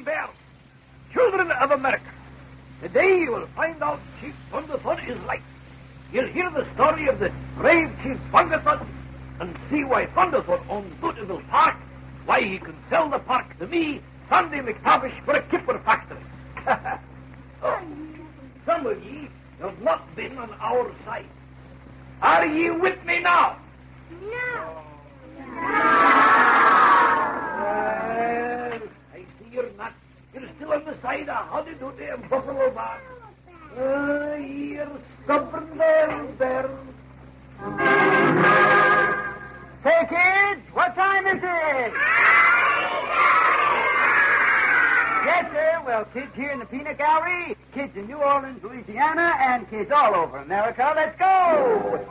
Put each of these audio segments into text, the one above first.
bears, children of America, today you will find out Chief Thunderthud is like. You'll hear the story of the brave Chief Thunderthud and see why Thunderthud owns Doodleville Park, why he can sell the park to me, Sandy McTavish, for a Kipper factory. Oh, some of ye have not been on our side. Are ye with me now? No. Well, I see you're not. You're still on the side of Howdy Doody and Buffalo Bob. You're stubborn there. Hey, kids, what time is it? Yes, sir. Well, kids here in the Peanut Gallery, kids in New Orleans, Louisiana, and kids all over America, let's go!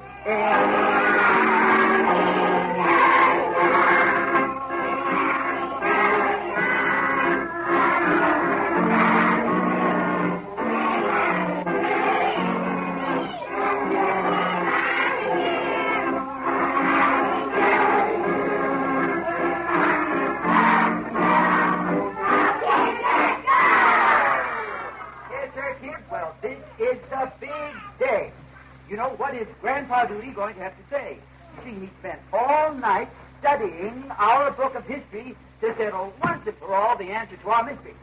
You know, what is Grandpa Doody going to have to say? You see, he spent all night studying our book of history to settle once and for all the answer to our mystery.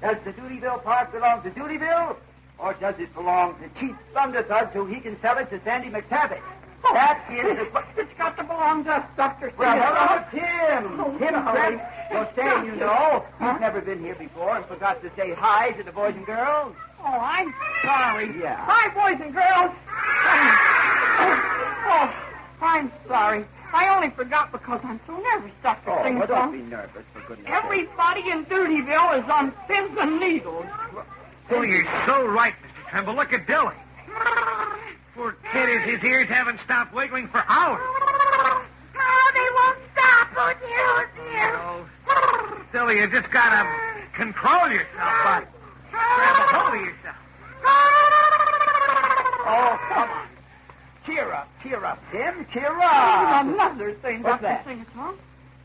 Does the Doodleville Park belong to Doodleville, or does it belong to Chief Thunderthud so he can sell it to Sandy McTavish? Oh, that is the question. It's got to belong to us, Dr. Well, hello, Tim. Tim said, well, Sam, you know, he's never been here before and forgot to say hi to the boys and girls. Oh, I'm sorry. Yeah. Hi, boys and girls. Oh, I'm sorry. I only forgot because I'm so nervous, Dr. Oh, Sing well, don't Song. be nervous, for goodness sake. Everybody in Doodleville is on pins and needles. Oh, you're so right, Mr. Tremble. Look at Dilly. Poor kid, his ears haven't stopped wiggling for hours. Oh, they won't stop, oh dear. Oh, Dilly, you just gotta control yourself, bud. Grab a hold of yourself. Oh, come on. Cheer up, Tim. Cheer up. Another thing, What's Dr. that? Sing Song.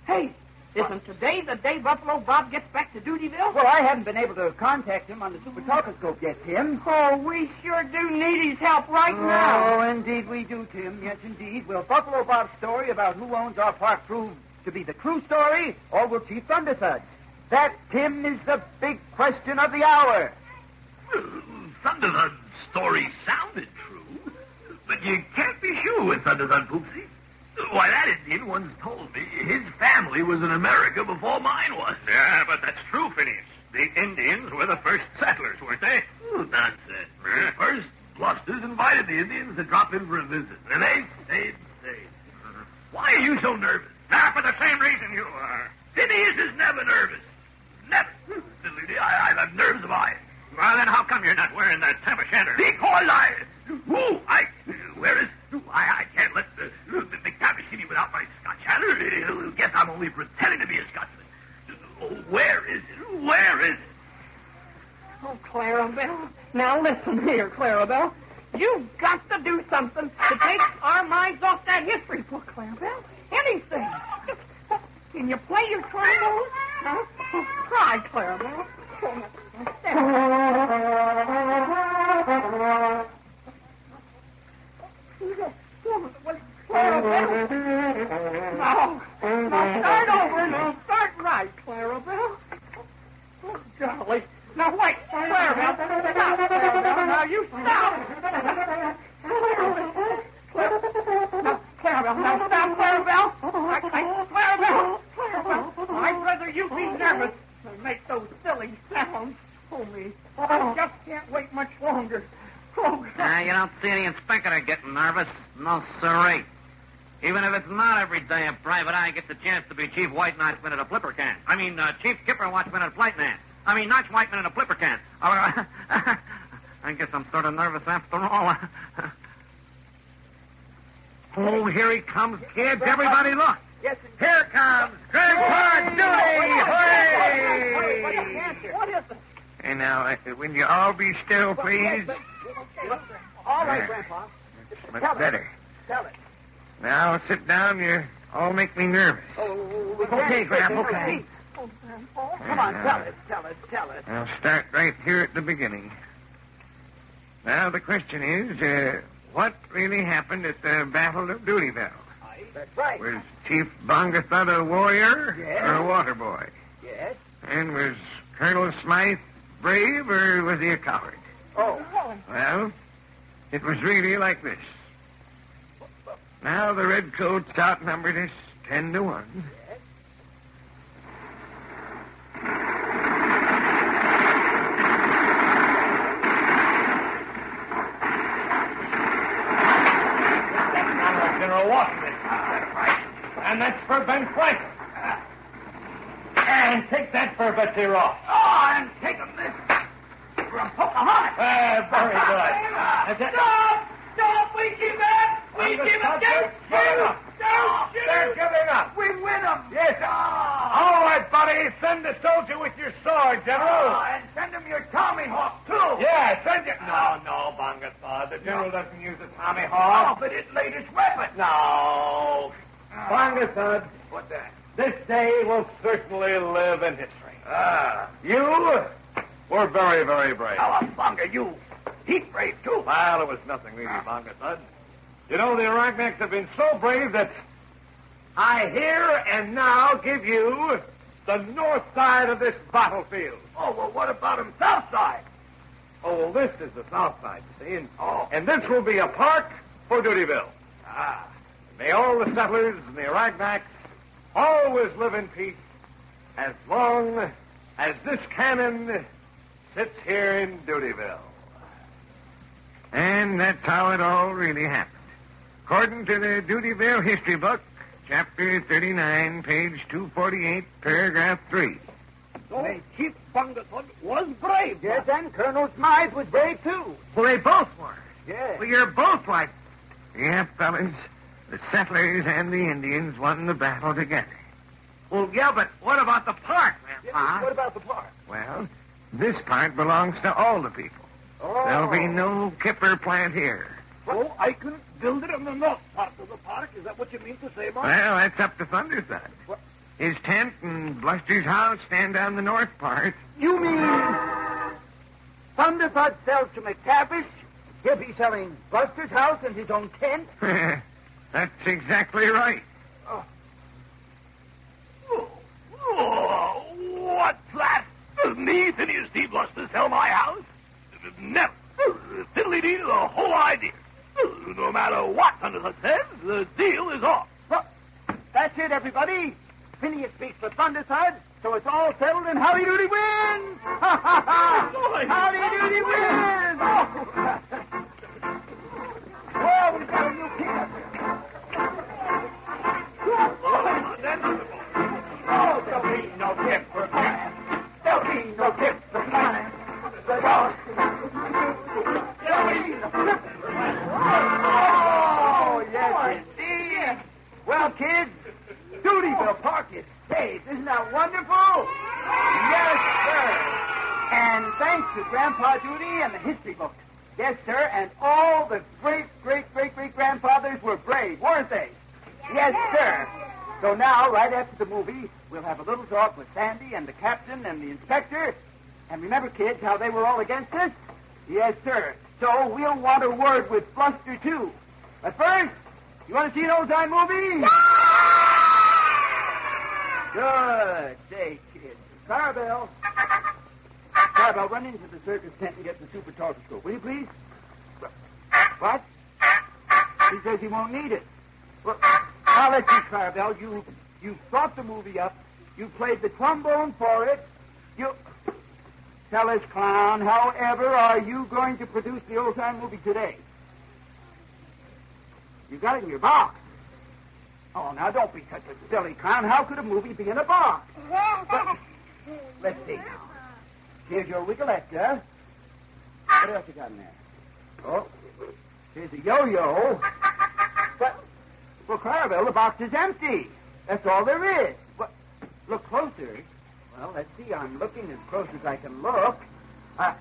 Hey, isn't today the day Buffalo Bob gets back to Doodleville? Well, I haven't been able to contact him on the Super Talkoscope yet, Tim. Oh, we sure do need his help right now. Oh, indeed we do, Tim. Yes, indeed. Will Buffalo Bob's story about who owns our park prove to be the true story, or will Chief Thunderthud's? That, Tim, is the big question of the hour. Thunderthud's story sounded true, but you can't be sure with Thunderthud, Poopsie. Why, that Indian once told me his family was in America before mine was. Yeah, but that's true, Phineas. The Indians were the first settlers, weren't they? Nonsense. First, Blusters invited the Indians to drop in for a visit, and they stayed. Why are you so nervous? For the same reason you are. Phineas is never nervous. Never. I have nerves of iron. Well, then how come you're not wearing that tam o' shanter? Because I can't let the McTavish see me without my Scotch hat. He'll guess I'm only pretending to be a Scotsman. Oh, where is it? Where is it? Oh, Clarabelle. Now listen here, Clarabelle. You've got to do something to take our minds off that history book, Clarabelle. Anything. Can you play your trombone? Huh? Oh, try, Clarabelle. Now start over. Now start right, Clarabelle. Oh, golly. Now wait, Clarabelle. Stop, Clarabelle. Now you stop. Now, Clarabelle. Now stop, Clarabelle. Clarabelle. I'd rather you be nervous than make those silly sounds. Oh, me. I just can't wait much longer. Oh, God. You don't see the inspector getting nervous. No, sirree. Even if it's not every day a private eye gets a chance to be Chief White Notchman at a flipper can. Chief Kipper Watchman at a plate man. Notch Whiteman at a flipper can. I guess I'm sort of nervous after all. Oh, here he comes, kids. Everybody look. Yes, Here comes Grandpa Doody. Hooray! What is it? And now, will you all be still, please? all right, Grandpa. Much Tell it. better. Tell it. Now, sit down. You all make me nervous. Oh, we Okay, can't- Grandpa, okay. battle, Grandpa? Come on, tell us. I'll start right here at the beginning. Now, the question is, what really happened at the Battle of Doodywell? That's right. Was Chief Bongathud a warrior Yes. or a water boy? Yes. And was Colonel Smythe brave or was he a coward? Oh. Well, it was really like this. Now the redcoats outnumbered us 10-1. Yes. General Washington. That's right. And that's for Ben Franklin. And take that for Betsy Ross. Oh, and take him this from Pocahontas. Very good. That's it. Stop! We keep it! We keep it! Don't shoot! Don't shoot! They're giving up. We win him. Yes. All right, buddy. Send the soldier with your sword, General. Oh, and send him your tomahawk, too. Yeah, send it. No, Bongathud. The General doesn't use a Oh, tomahawk. but his latest weapon. No. Bongathud, What's that? this day will certainly live in history. Ah. You were very, very brave. Cowabunga, you. He's brave, too. Well, it was nothing really, Bongathud. You know, the Arachnics have been so brave that I here and now give you the north side of this battlefield. Oh, well, what about him south side? Oh, well, this is the south side, you see, and this will be a park for Doodywell. Ah. May all the settlers and the Arachnics always live in peace as long as this cannon sits here in Doodywell. And that's how it all really happened. According to the Doodywell history book, chapter 39, page 248, paragraph 3. So, Chief Bongathud was brave. Yes, and Colonel Smythe was brave, too. Well, they both were. Yes. Well, you're both right. Yeah, fellas. The settlers and the Indians won the battle together. Well, yeah, but what about the park, Grandpa? What about the park? Well, this part belongs to all the people. Oh. There'll be no Kipper plant here. So I can build it in the north part of the park. Is that what you mean to say, Bob? Well, that's up to Thunderthud. What? His tent and Bluster's house stand on the north part. You mean Thunderthud sells to McTavish? He'll be selling Buster's house and his own tent? That's exactly right. Oh, what's that? Me, Phineas D. Bluster, sell my house? Never. Fiddly-dee to the whole idea. No matter what Thunderthud says, the deal is off. Well, that's it, everybody. Phineas speaks for Thunderthud, so it's all settled and Howdy Doody wins! Ha ha ha! Howdy Doody wins! Well, we've got a new king up here. Oh, there'll be no tip for flying. There'll be no tip for flying. Oh, yes, indeed. Well, kids, Doodywell Park is saved. Isn't that wonderful? Yes, sir. And thanks to Grandpa Doody and the history book. Yes, sir, and all the great-great-great-great-grandfathers were brave, weren't they? Yes, sir. So now, right after the movie, we'll have a little talk with Sandy and the captain and the inspector. And remember, kids, how they were all against us? Yes, sir. So we'll want a word with Bluster, too. But first, you want to see an old-time movie? Good. Say, kids. Clarabelle. Clarabelle, run into the circus tent and get the super telescope, will you, please? What? He says he won't need it. Well, now let's see, Clarabelle. You brought the movie up. You played the trombone for it. You... Tell us, clown, however are you going to produce the old-time movie today? You got it in your box. Oh, now, don't be such a silly clown. How could a movie be in a box? But, let's see now. Here's your Wiggletta. What else you got in there? Oh, here's a yo-yo. But, well, Clarabelle, the box is empty. That's all there is. But, look closer. Well, let's see. I'm looking as close as I can look. I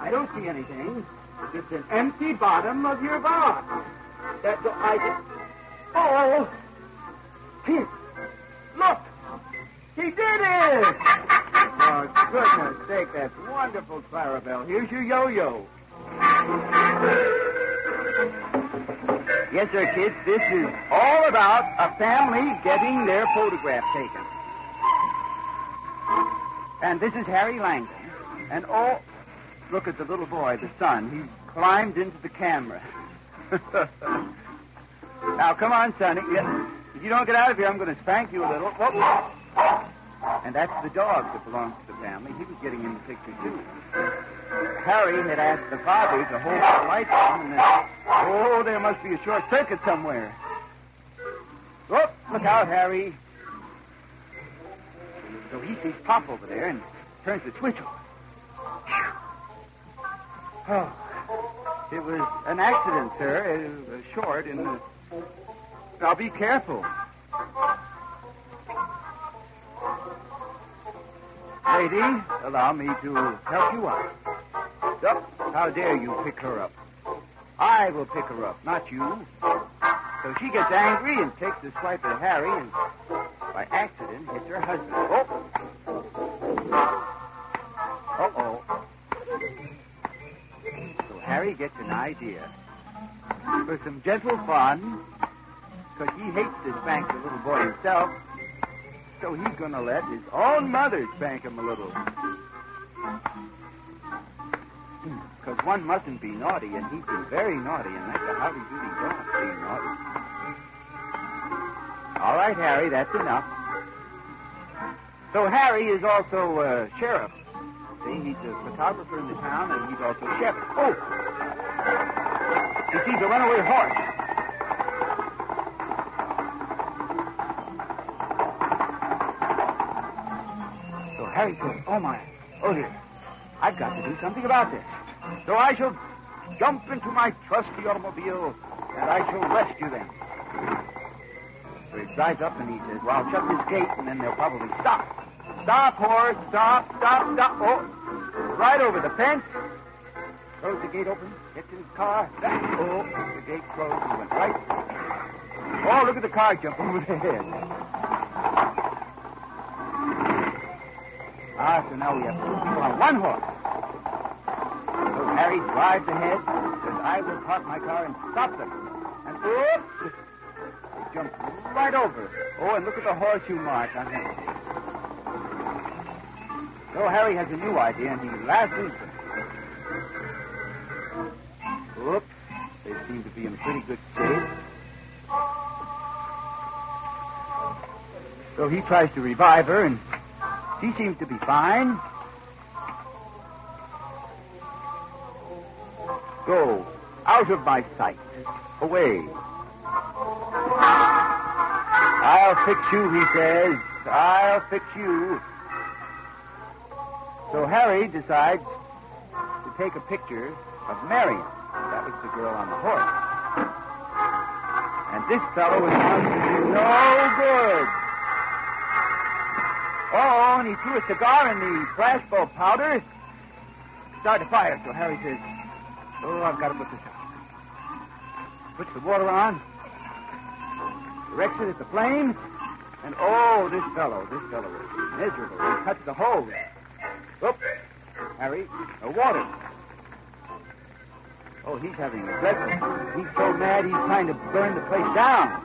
don't see anything. It's an empty bottom of your box. That's all I just... Oh! Kid, look! See We did it! Oh, goodness sake, that's wonderful, Clarabelle. Here's your yo-yo. Yes, sir, kids, this is all about a family getting their photograph taken. And this is Harry Langdon. And oh, look at the little boy, the son. He's climbed into the camera. Now, come on, Sonny. If you don't get out of here, I'm going to spank you a little. Whoop. And that's the dog that belongs to the family. He was getting in the picture, too. Harry had asked the father to hold the lights on, and then, there must be a short circuit somewhere. Whoop, look out, Harry. So he sees Pop over there and turns the switch on. Oh, it was an accident, sir. It was short in the... Now, be careful. Lady, allow me to help you out. How dare you pick her up? I will pick her up, not you. So she gets angry and takes a swipe at Harry and, by accident, hits her husband. Uh-oh. So Harry gets an idea. For some gentle fun, because he hates to spank the little boy himself, so he's going to let his own mother spank him a little. Because one mustn't be naughty, and he's been very naughty, and that's a Howdy Doody dog being naughty. All right, Harry, that's enough. So Harry is also sheriff. See, he's a photographer in the town, and he's also sheriff. Oh! He sees a runaway horse. So Harry says, oh, my. Oh, dear. I've got to do something about this. So I shall jump into my trusty automobile, and I shall rescue them. So he drives up, and he says, well, I'll shut this gate, and then they'll probably stop. Stop, horse. Stop. Oh, right over the fence. Throws the gate open, gets in his car. Oh, the gate closed. He went right. Oh, look at the car jump over the head. So now we have two people on one horse. So Harry drives ahead, says, I will park my car and stop them. And oops, they jump right over. Oh, and look at the horseshoe mark on him. So Harry has a new idea, and he lassos them. Oops, they seem to be in pretty good shape. So he tries to revive her, and she seems to be fine. Go out of my sight. Away. I'll fix you, he says. I'll fix you. So Harry decides to take a picture of Marion. That was the girl on the horse. And this fellow is going to be no good. Oh, and he threw a cigar in the flashbulb powder. Started to fire, so Harry says, oh, I've got to put this out. Puts the water on. Directs it at the flame. And, oh, this fellow is miserable. He cuts the hose. Oops. Harry, no water. Oh, he's having a dreadful. He's so mad he's trying to burn the place down.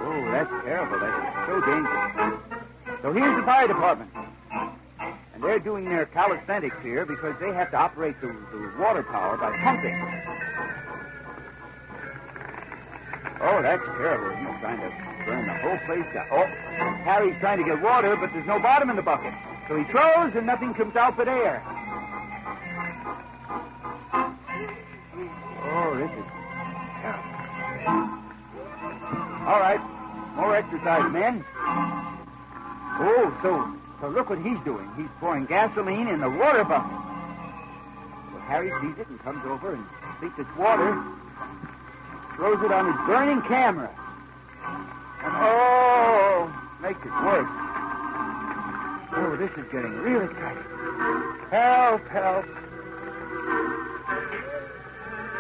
Oh, that's terrible. That's so dangerous. So here's the fire department. And they're doing their calisthenics here because they have to operate the water power by pumping. Oh, that's terrible. He's trying to burn the whole place down. Oh, Harry's trying to get water, but there's no bottom in the bucket. So he throws and nothing comes out but air. Oh, this is terrible. All right. More exercise, men. Oh, so look what he's doing. He's pouring gasoline in the water bucket. Well, Harry sees it and comes over and thinks it's water. Throws it on his burning camera. And, oh, makes it worse. Oh, this is getting real exciting. Help, help.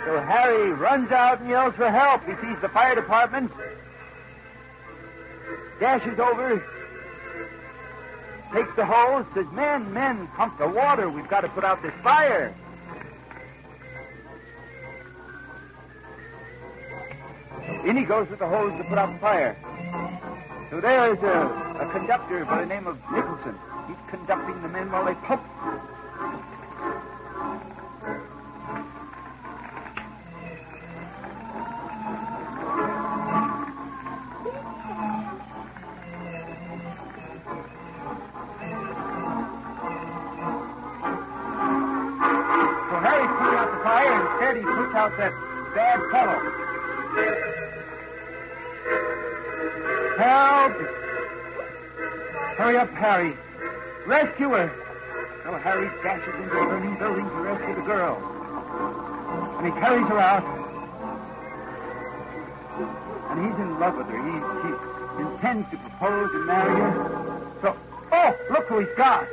So Harry runs out and yells for help. He sees the fire department. Dashes over. takes the hose, says, men, pump the water. We've got to put out this fire. In he goes with the hose to put out the fire. So there's a conductor by the name of Nicholson. He's conducting the men while they pump. So Harry's putting out the fire, and instead he puts out that bad fellow. Help! Hurry up, Harry. Rescue her. So Harry dashes into a burning building to rescue the girl. And he carries her out. And he's in love with her. He intends to propose and marry her. So, oh, look who he's got.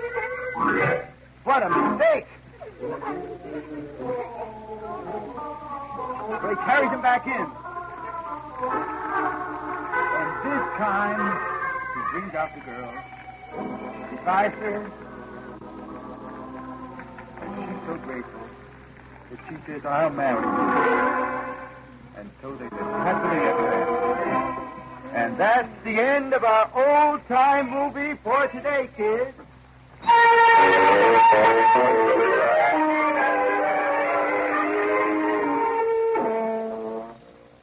What a mistake. So he carries him back in. And this time, he brings out the girl. He buys her. And she's so grateful that she says, I'll marry you. And so they live happily ever after. And that's the end of our old-time movie for today, kids.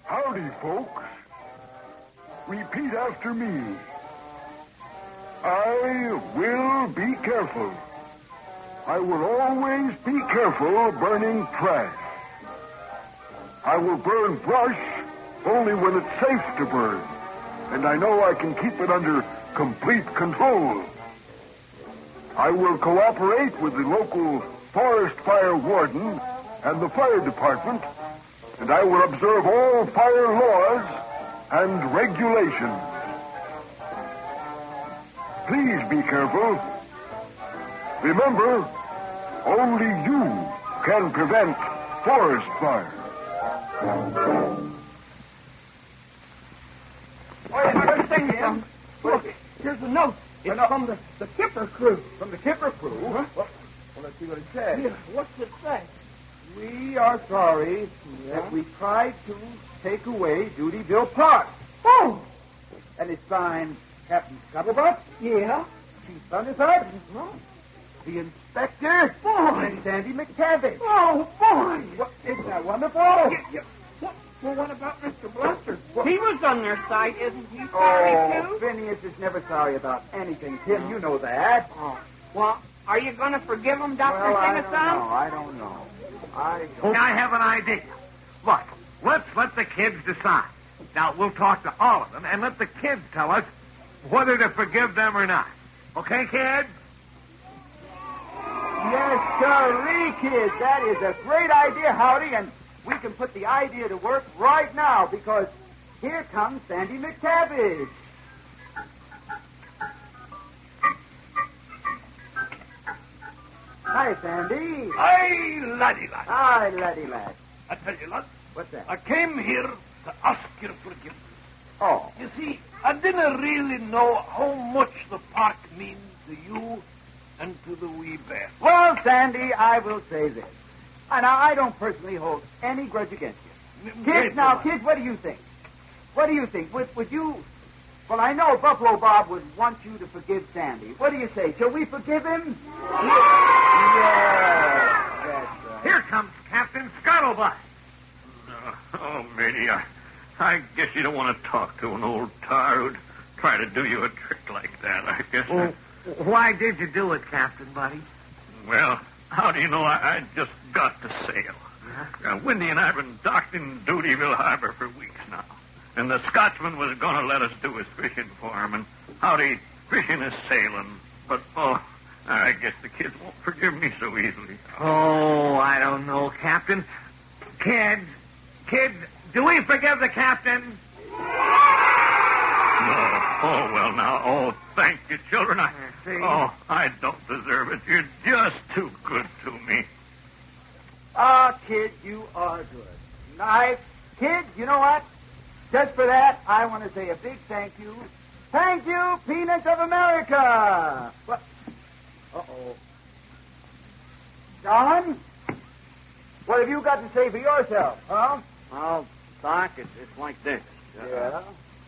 Howdy, folks. Repeat after me. I will be careful. I will always be careful burning trash. I will burn brush only when it's safe to burn, and I know I can keep it under complete control. I will cooperate with the local forest fire warden and the fire department, and I will observe all fire laws and regulations. Please be careful. Remember, only you can prevent forest fire. First thing, Sam, look, here's a note. It's from the Kipper crew. From the Kipper crew? Huh? Well, let's see what it says. Yeah, what's it say? We are sorry that we tried to take away Dutyville Park. Oh! And it's signed Captain Scuttlebutt, Yeah? Chief Thunderthud, the Inspector, Boy! and Sandy McTavish. Oh, boy! What, isn't that wonderful? Well, what about Mr. Bluster? He was on their side. Isn't he sorry, too? Phineas is never sorry about anything, Tim. You know that. Oh. Well, are you going to forgive him, Dr. Well, I Singathon? don't know. I have an idea. Look, let's let the kids decide. Now, we'll talk to all of them and let the kids tell us whether to forgive them or not. Okay, kids? Yes, sirree, kids. That is a great idea, Howdy, and we can put the idea to work right now because here comes Sandy McTavish. Hi, Sandy. Aye, laddie, lad. Hi, laddie lad. I tell you, lad, What's that? I came here to ask your forgiveness. Oh. You see, I didn't really know how much the park means to you and to the wee bear. Well, Sandy, I will say this. Now, I don't personally hold any grudge against you. Kids, what do you think? What do you think? Would you... Well, I know Buffalo Bob would want you to forgive Sandy. What do you say? Shall we forgive him? Yes, that's right. Here comes Captain Scuttlebutt. Oh, matey, I guess you don't want to talk to an old tar who'd try to do you a trick like that, I guess. Well, why did you do it, Captain, buddy? Well, how do you know I just got to sail? Windy and I have been docked in Dutyville Harbor for weeks now. And the Scotsman was going to let us do his fishing for him. And howdy, fishing is sailing. But, I guess the kids won't forgive me so easily. Oh, I don't know, Captain. Kids, do we forgive the captain? No. Oh, well, now. Oh, thank you, children. I don't deserve it. You're just too good to me. Ah, kid, you are good. Nice. Kid, you know what? Just for that, I want to say a big thank you. Thank you, Peanuts of America. What? Don, what have you got to say for yourself, huh? Well, Doc, it's like this. Yeah?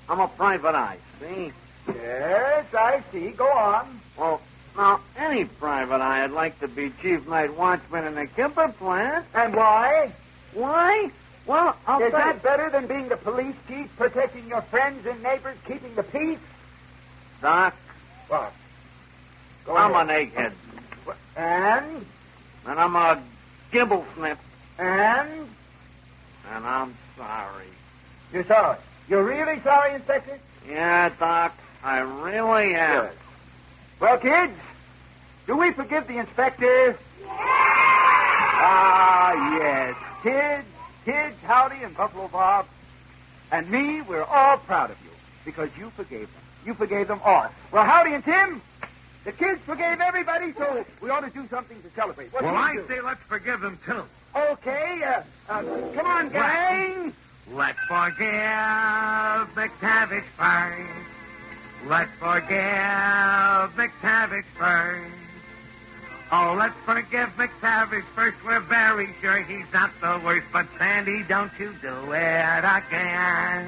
I'm a private eye, see? Yes, I see. Go on. Well, now, any private eye would like to be chief night watchman in the Kipper plant. And why? Why? Well, I'll Is tell you. that better than being the police chief, protecting your friends and neighbors, keeping the peace? Doc, What? Go I'm ahead. an egghead. And? And I'm a gibble snip. And? And I'm sorry. You're sorry. You're really sorry, Inspector? Yeah, Doc, I really am. Good. Well, kids, do we forgive the inspector? Ah, yes. Kids, Howdy and Buffalo Bob, and me, we're all proud of you because you forgave them. You forgave them all. Well, Howdy and Tim, the kids forgave everybody, so we ought to do something to celebrate. What do Well, you I do? say let's forgive them, too. Okay, come on, gang. Let's forgive McTavish first. Let's forgive McTavish first. Oh, let's forgive McTavish first. We're very sure he's not the worst. But, Sandy, don't you do it again.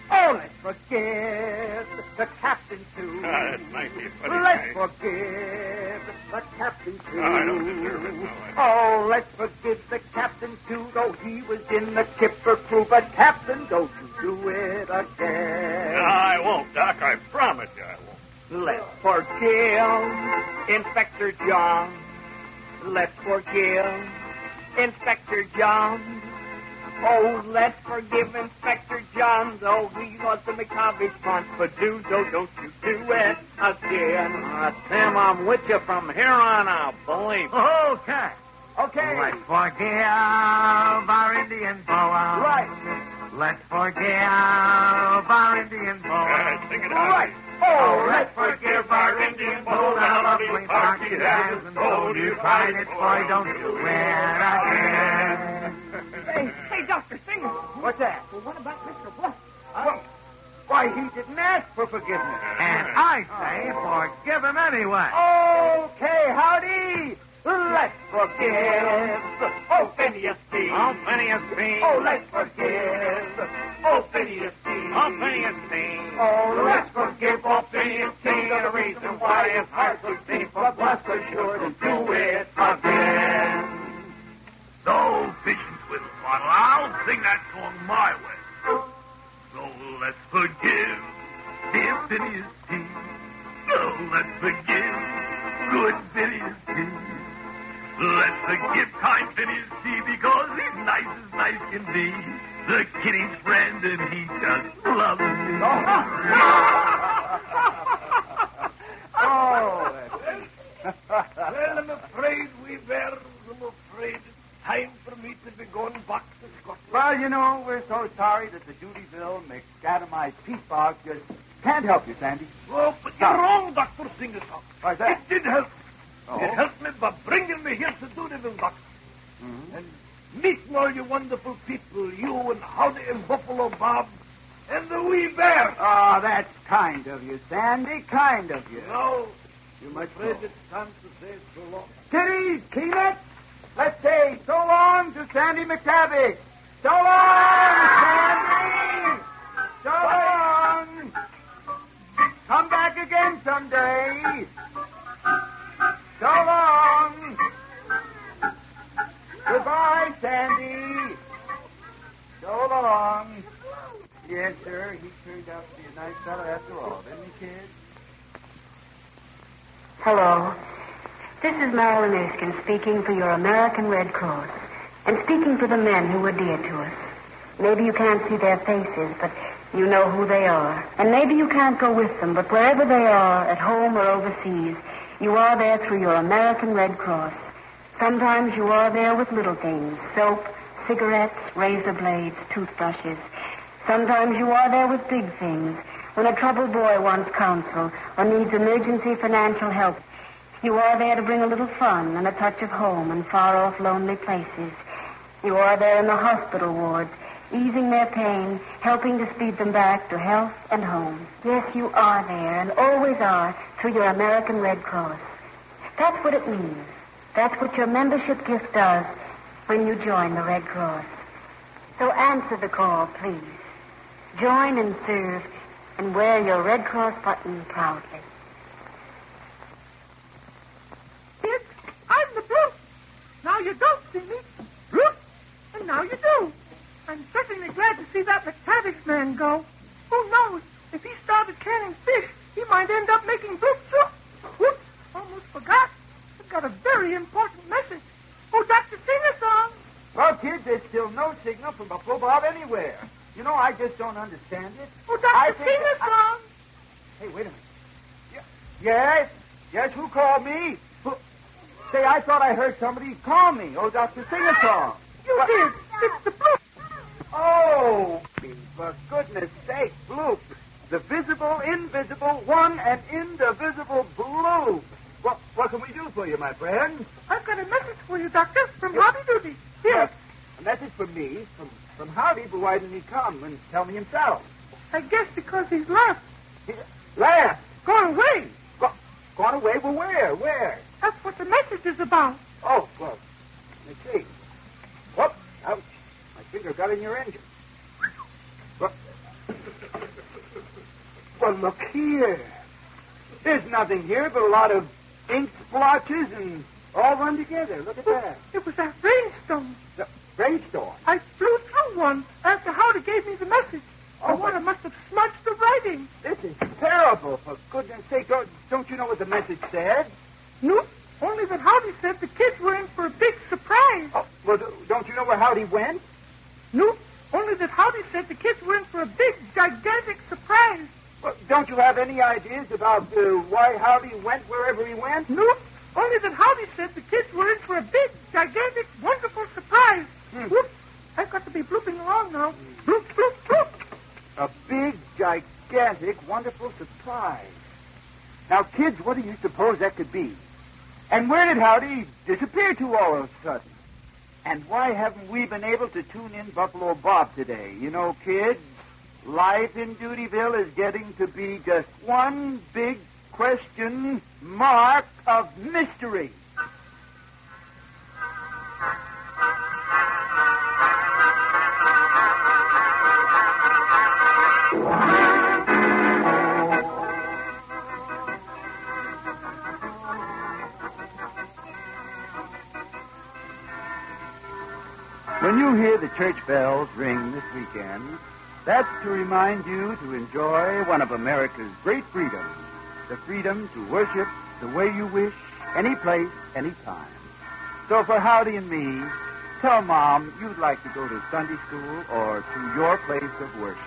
Oh, let's forgive the captain, too. That's nicely funny. Let's forgive the captain, too. I don't deserve it, no. Oh, let's forgive the captain, too, though he was in the Kipper crew. But, Captain, don't you do it again. I won't, Doc. I promise you I won't. Let's forgive Inspector John. Let's forgive Inspector John. Oh, let's forgive Inspector John, though he was the McTavish front. But don't you do it again. Tim, I'm with you from here on out, believe me. Okay. Okay. Let's forgive our Indian boa. Right. Let's forgive our Indian boa. Sing it All out. right. Oh, let's forgive our Indian boa. The lovely part he has and told you tried it, boy, don't do it again. Hey, Dr. Singer. What's that? Well, what about Mr. Bluff? Why, he didn't ask for forgiveness. And I say forgive him anyway. Okay, Howdy. Let's forgive. Oh, Phineas T. Oh, Phineas T. Oh, let's forgive. Oh, Phineas T. Oh, Phineas T. Oh, let's forgive oh, Phineas T. The reason why his heart was deep, but bless us sure to do it again. No patience with us, Bottle. I'll sing that song my way. So let's forgive dear Phineas T. So let's forgive good Phineas T. Let's forgive kind Phineas T. because he's nice as nice can be. The kitty's friend and he just loves me. Oh, Well, I'm afraid I'm afraid it's time for me to be going back to Scotland. well, you know, we're so sorry that the Dutyville McScatamized Peace Bog just can't help you, Sandy. Oh, but you're wrong, Dr. Singerson. Why's that? It did help. Oh. It helped me by bringing me here to Dutyville, Doctor. And meeting all you wonderful people, you and Howdy and Buffalo Bob, and the wee bear. Oh, that's kind of you, Sandy, kind of you. Now, You I'm must afraid go. it's time to say so long. Kitties, peanuts, let's say so long to Sandy McTavish. So long, Sandy. So long. Come back again someday. So long. Goodbye, Sandy. So long. Yes, sir, he turned out to be a nice fellow after all, didn't he, kid? Hello. This is Marilyn Erskine speaking for your American Red Cross and speaking for the men who were dear to us. Maybe you can't see their faces, but you know who they are. And maybe you can't go with them, but wherever they are, at home or overseas, you are there through your American Red Cross. Sometimes you are there with little things, soap, cigarettes, razor blades, toothbrushes. Sometimes you are there with big things, when a troubled boy wants counsel or needs emergency financial help. You are there to bring a little fun and a touch of home in far-off lonely places. You are there in the hospital wards, easing their pain, helping to speed them back to health and home. Yes, you are there and always are through your American Red Cross. That's what it means. That's what your membership gift does when you join the Red Cross. So answer the call, please. Join and serve and wear your Red Cross button proudly. Kids, I'm the Brute. Now you don't see me. Brute. And now you do. I'm certainly glad to see that McTavish man go. Who knows? If he started canning fish, he might end up making Brute soup. Whoops, almost forgot. I've got a very important message. Oh, Doctor, sing a song. Well, kids, there's still no signal from Buffalo Bob anywhere. You know, I just don't understand it. Oh, Doctor, sing a song. Hey, wait a minute. Yes? Yes, who called me? Say, I thought I heard somebody call me. Oh, Doctor, sing a song. You did. It's the Bloop. Oh, for goodness sake, Bloop. The visible, invisible, one and indivisible Bloop. What can we do for you, my friend? I've got a message for you, Doctor, from Howdy Doody. Here. A message from me, from Howdy, but why didn't he come and tell me himself? I guess because he's left. Left? Gone away. Gone away? Well, where? Where? That's what the message is about. Oh, well, let's see. Whoop, ouch. My finger got in your engine. Well, look here. There's nothing here but a lot of ink splotches and all run together. Look at that. It was that rainstorm. The rainstorm? I flew through one after Howdy gave me the message. The water must have smudged the writing. This is terrible. For goodness sake, don't you know what the message said? Nope. Only that Howdy said the kids were in for a big surprise. Oh, well, don't you know where Howdy went? Nope. Only that Howdy said the kids were in for a big, gigantic surprise. Well, don't you have any ideas about why Howdy went wherever he went? Nope. Only that Howdy said the kids were in for a big, gigantic, wonderful surprise. Whoops. I've got to be blooping along now. Bloop, bloop, bloop. A big, gigantic, wonderful surprise. Now, kids, what do you suppose that could be? And where did Howdy disappear to all of a sudden? And why haven't we been able to tune in Buffalo Bob today? You know, kids, life in Dutyville is getting to be just one big question mark of mystery. When you hear the church bells ring this weekend, that's to remind you to enjoy one of America's great freedoms, the freedom to worship the way you wish, any place, any time. So for Howdy and me, tell Mom you'd like to go to Sunday school or to your place of worship.